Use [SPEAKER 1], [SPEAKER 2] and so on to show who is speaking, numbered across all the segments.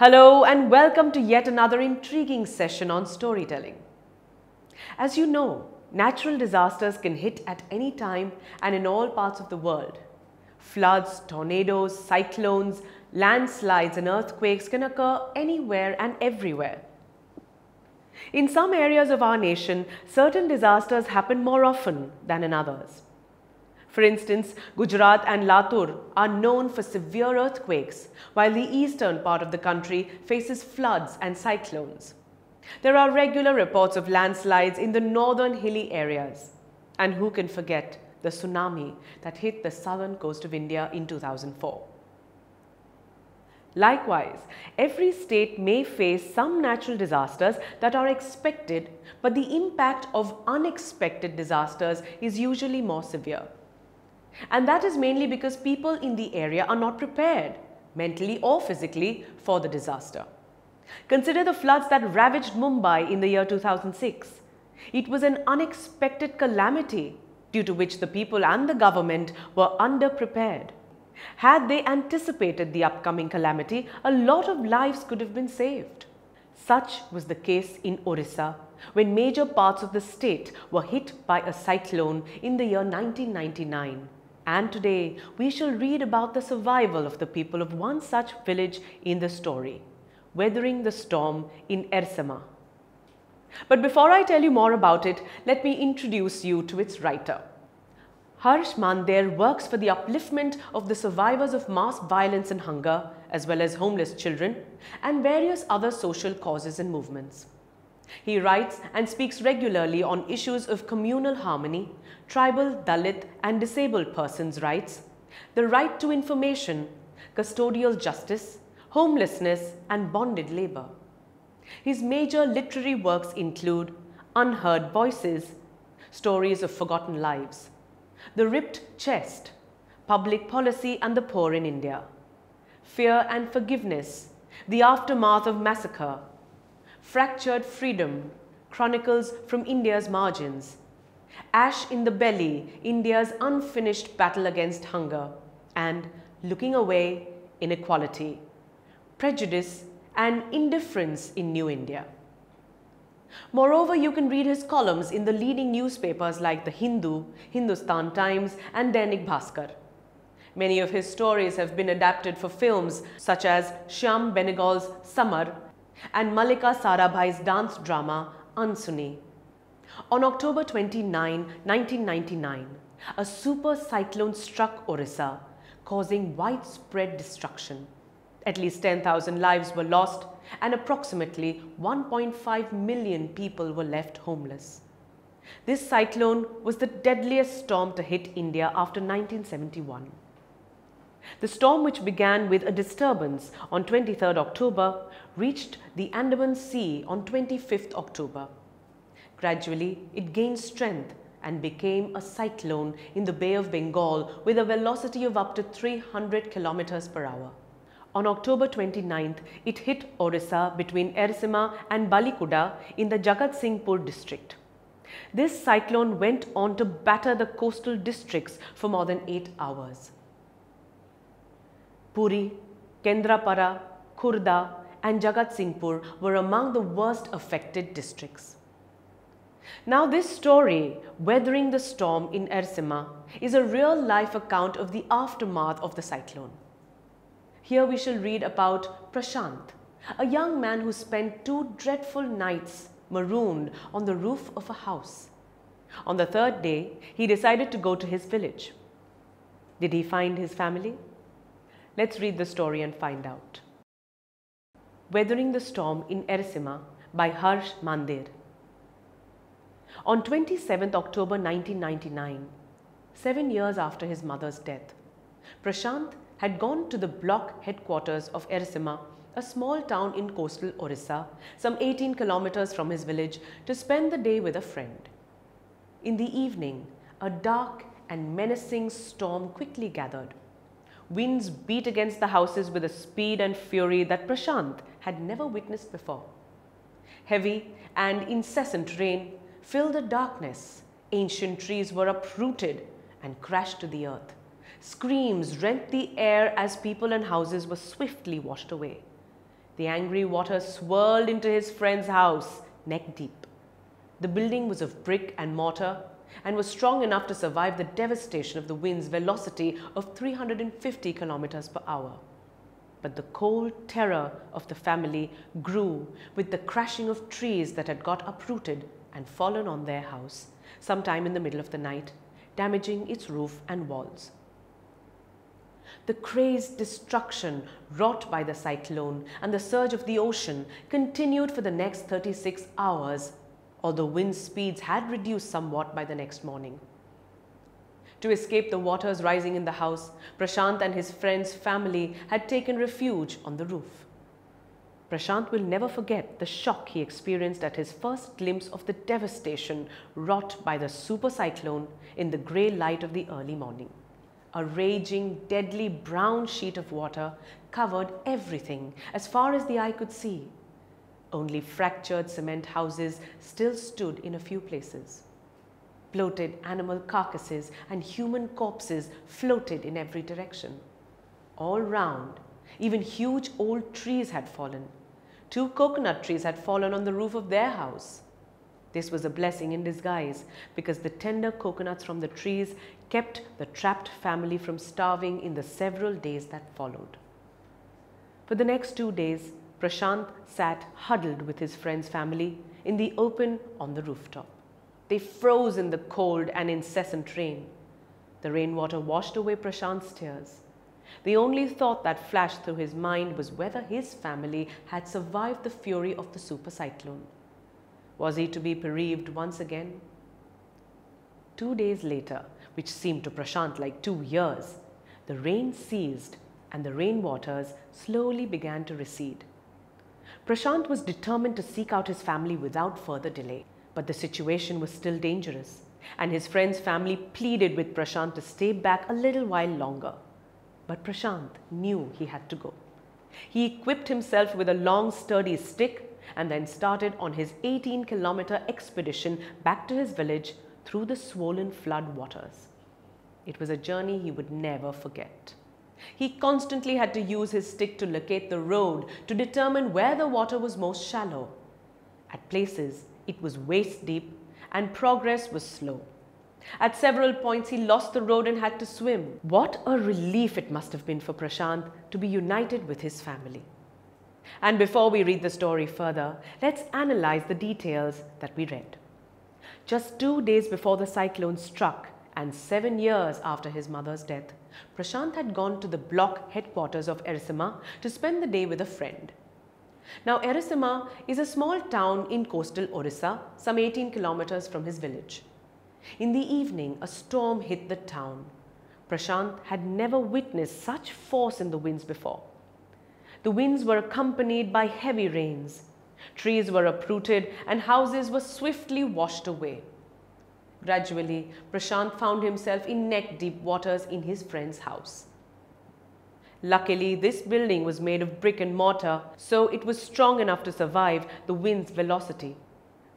[SPEAKER 1] Hello and welcome to yet another intriguing session on storytelling. As you know, natural disasters can hit at any time and in all parts of the world. Floods, tornadoes, cyclones, landslides and earthquakes can occur anywhere and everywhere. In some areas of our nation, certain disasters happen more often than in others. For instance, Gujarat and Latur are known for severe earthquakes, while the eastern part of the country faces floods and cyclones. There are regular reports of landslides in the northern hilly areas. And who can forget the tsunami that hit the southern coast of India in 2004? Likewise, every state may face some natural disasters that are expected, but the impact of unexpected disasters is usually more severe. And that is mainly because people in the area are not prepared, mentally or physically, for the disaster. Consider the floods that ravaged Mumbai in the year 2006. It was an unexpected calamity due to which the people and the government were underprepared. Had they anticipated the upcoming calamity, a lot of lives could have been saved. Such was the case in Orissa, when major parts of the state were hit by a cyclone in the year 1999. And today, we shall read about the survival of the people of one such village in the story, weathering the storm in Ersama. But before I tell you more about it, let me introduce you to its writer. Harsh Mandir works for the upliftment of the survivors of mass violence and hunger, as well as homeless children, and various other social causes and movements. He writes and speaks regularly on issues of communal harmony, tribal, Dalit and disabled persons' rights, the right to information, custodial justice, homelessness and bonded labor. His major literary works include Unheard Voices, Stories of Forgotten Lives, The Ripped Chest, Public Policy and the Poor in India, Fear and Forgiveness, The Aftermath of Massacre, Fractured Freedom, Chronicles from India's Margins, Ash in the Belly, India's Unfinished Battle Against Hunger, and Looking Away, Inequality, Prejudice and Indifference in New India. Moreover, you can read his columns in the leading newspapers like The Hindu, Hindustan Times and Dainik Bhaskar. Many of his stories have been adapted for films such as Shyam Benegal's Samar and Mallika Sarabhai's dance drama Unsuni. On October 29, 1999, a super cyclone struck Orissa, causing widespread destruction. At least 10,000 lives were lost and approximately 1.5 million people were left homeless. This cyclone was the deadliest storm to hit India after 1971. The storm, which began with a disturbance on 23rd October, reached the Andaman Sea on 25th October. Gradually, it gained strength and became a cyclone in the Bay of Bengal with a velocity of up to 300 kilometers per hour. On October 29th, it hit Orissa between Ersama and Balikuda in the Jagatsinghpur district. This cyclone went on to batter the coastal districts for more than 8 hours. Puri, Kendrapara, Khurda and Jagatsinghpur were among the worst affected districts. Now this story, Weathering the Storm in Ersama, is a real-life account of the aftermath of the cyclone. Here we shall read about Prashant, a young man who spent 2 dreadful nights marooned on the roof of a house. On the 3rd day, he decided to go to his village. Did he find his family? Let's read the story and find out. Weathering the Storm in Ersama by Harsh Mandir. On 27th October 1999, 7 years after his mother's death, Prashant had gone to the block headquarters of Ersama, a small town in coastal Orissa, some 18 kilometers from his village, to spend the day with a friend. In the evening, a dark and menacing storm quickly gathered. Winds beat against the houses with a speed and fury that Prashant had never witnessed before. Heavy and incessant rain filled the darkness. Ancient trees were uprooted and crashed to the earth. Screams rent the air as people and houses were swiftly washed away. The angry water swirled into his friend's house, neck deep. The building was of brick and mortar and was strong enough to survive the devastation of the wind's velocity of 350 kilometers per hour. But the cold terror of the family grew with the crashing of trees that had got uprooted and fallen on their house sometime in the middle of the night, damaging its roof and walls. The crazed destruction wrought by the cyclone and the surge of the ocean continued for the next 36 hours, although wind speeds had reduced somewhat by the next morning. To escape the waters rising in the house, Prashant and his friend's family had taken refuge on the roof. Prashant will never forget the shock he experienced at his first glimpse of the devastation wrought by the super cyclone in the grey light of the early morning. A raging, deadly brown sheet of water covered everything as far as the eye could see. Only fractured cement houses still stood in a few places. Bloated animal carcasses and human corpses floated in every direction. All round, even huge old trees had fallen. 2 coconut trees had fallen on the roof of their house. This was a blessing in disguise because the tender coconuts from the trees kept the trapped family from starving in the several days that followed. For the next 2 days, Prashant sat huddled with his friend's family in the open on the rooftop. They froze in the cold and incessant rain. The rainwater washed away Prashant's tears. The only thought that flashed through his mind was whether his family had survived the fury of the super cyclone. Was he to be bereaved once again? 2 days later, which seemed to Prashant like 2 years, the rain ceased and the rainwaters slowly began to recede. Prashant was determined to seek out his family without further delay. But the situation was still dangerous, and his friend's family pleaded with Prashant to stay back a little while longer. But Prashant knew he had to go. He equipped himself with a long, sturdy stick and then started on his 18-kilometer expedition back to his village through the swollen flood waters. It was a journey he would never forget. He constantly had to use his stick to locate the road to determine where the water was most shallow. At places, it was waist deep and progress was slow. At several points, he lost the road and had to swim. What a relief it must have been for Prashant to be united with his family. And before we read the story further, let's analyze the details that we read. Just 2 days before the cyclone struck and 7 years after his mother's death, Prashant had gone to the block headquarters of Ersama to spend the day with a friend. Now, Ersama is a small town in coastal Orissa, some 18 kilometers from his village. In the evening, a storm hit the town. Prashant had never witnessed such force in the winds before. The winds were accompanied by heavy rains. Trees were uprooted and houses were swiftly washed away. Gradually, Prashant found himself in neck-deep waters in his friend's house. Luckily, this building was made of brick and mortar, so it was strong enough to survive the wind's velocity.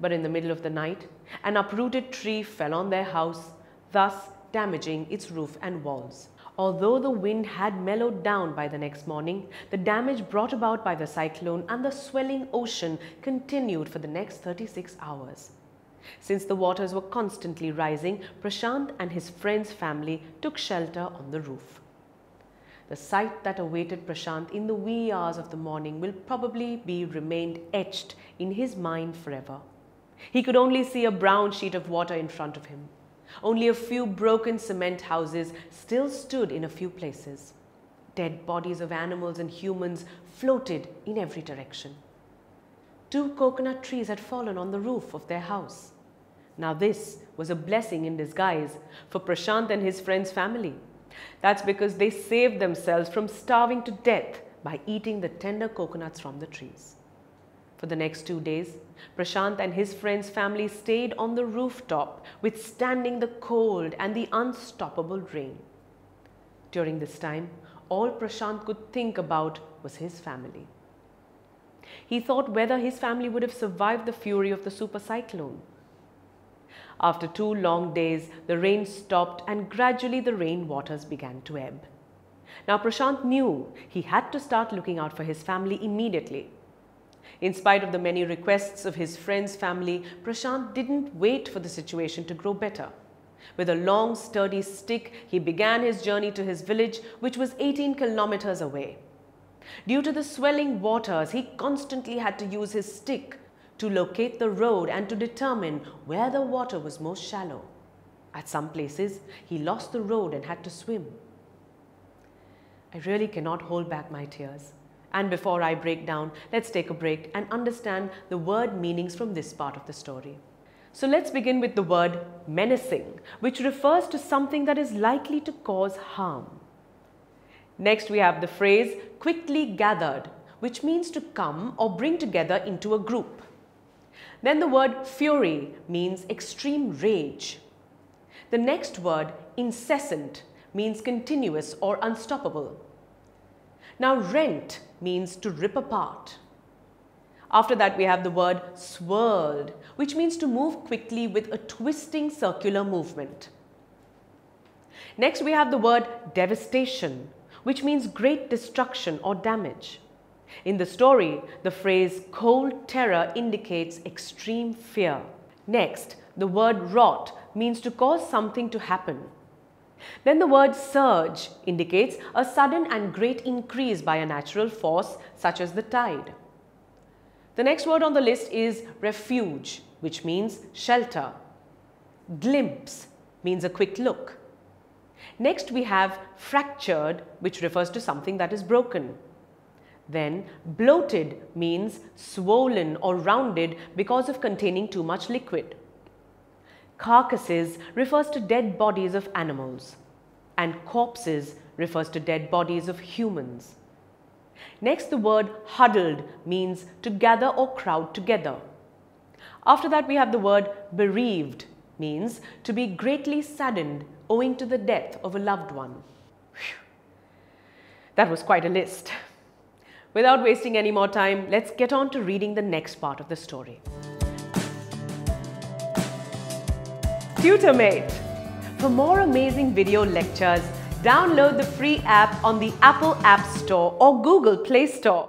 [SPEAKER 1] But in the middle of the night, an uprooted tree fell on their house, thus damaging its roof and walls. Although the wind had mellowed down by the next morning, the damage brought about by the cyclone and the swelling ocean continued for the next 36 hours. Since the waters were constantly rising, Prashant and his friend's family took shelter on the roof. The sight that awaited Prashant in the wee hours of the morning will probably be remained etched in his mind forever. He could only see a brown sheet of water in front of him. Only a few broken cement houses still stood in a few places. Dead bodies of animals and humans floated in every direction. 2 coconut trees had fallen on the roof of their house. Now this was a blessing in disguise for Prashant and his friend's family. That's because they saved themselves from starving to death by eating the tender coconuts from the trees. For the next 2 days, Prashant and his friend's family stayed on the rooftop, withstanding the cold and the unstoppable rain. During this time, all Prashant could think about was his family. He thought whether his family would have survived the fury of the super cyclone. After 2 long days, the rain stopped and gradually the rain waters began to ebb. Now Prashant knew he had to start looking out for his family immediately. In spite of the many requests of his friends' family, Prashant didn't wait for the situation to grow better. With a long, sturdy stick, he began his journey to his village, which was 18 kilometers away. Due to the swelling waters, he constantly had to use his stick to locate the road and to determine where the water was most shallow. At some places, he lost the road and had to swim. I really cannot hold back my tears. And before I break down, let's take a break and understand the word meanings from this part of the story. So let's begin with the word menacing, which refers to something that is likely to cause harm. Next, we have the phrase quickly gathered, which means to come or bring together into a group. Then the word fury means extreme rage. The next word, incessant, means continuous or unstoppable. Now, rent means to rip apart. After that, we have the word swirled, which means to move quickly with a twisting circular movement. Next, we have the word devastation, which means great destruction or damage. In the story, the phrase cold terror indicates extreme fear. Next, the word rot means to cause something to happen. Then the word surge indicates a sudden and great increase by a natural force such as the tide. The next word on the list is refuge, which means shelter. Glimpse means a quick look. Next we have fractured, which refers to something that is broken. Then bloated means swollen or rounded because of containing too much liquid. Carcasses refers to dead bodies of animals, and corpses refers to dead bodies of humans. Next, the word huddled means to gather or crowd together. After that, we have the word bereaved, means to be greatly saddened owing to the death of a loved one. Whew. That was quite a list. Without wasting any more time, let's get on to reading the next part of the story. TutorMate. For more amazing video lectures, download the free app on the Apple App Store or Google Play Store.